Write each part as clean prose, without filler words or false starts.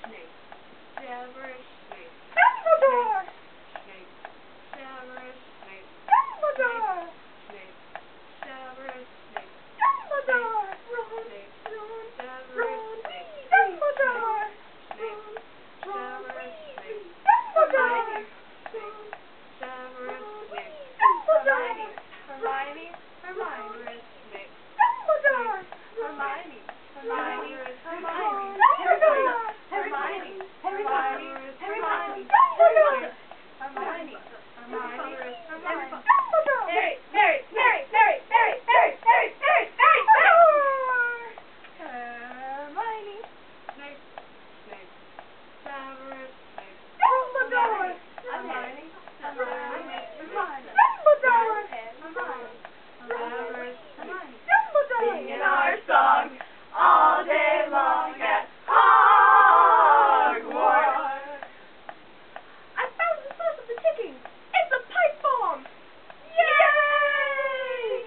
Snape. Severus Snape. Dumbledore! Snape. Severus Snape. Dumbledore! Snape. Severus Snape. Dumbledore! Ron. Snape. Severus Ron Snape. Dumbledore! Snape. Severus Snape. Dumbledore! Severus Snape. Dumbledore! Hermione. Hermione. Snape. Dumbledore! Hermione. Hermione. Dumbledore! Hermione. Hermione. Hermione. Dumbledore! Hermione. Hermione. Hermione. Dumbledore! Harry. Harry. Harry. Harry. Harry. Harry. Harry. Harry. Harry. Hermione. Snape. Snape. Severus Snape. Dumbledore! Hermione. Hermione. Hermione. Dumbledore! Hermione. Severus Snape. Dumbledore! Singing our song all day long at Hogwarts. I found the source of the ticking! It's a pipe bomb! Yay!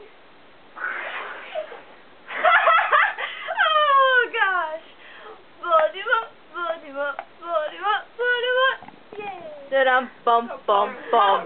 Oh gosh! Voldemort! Yay! Da-dum, bum, bum, bum.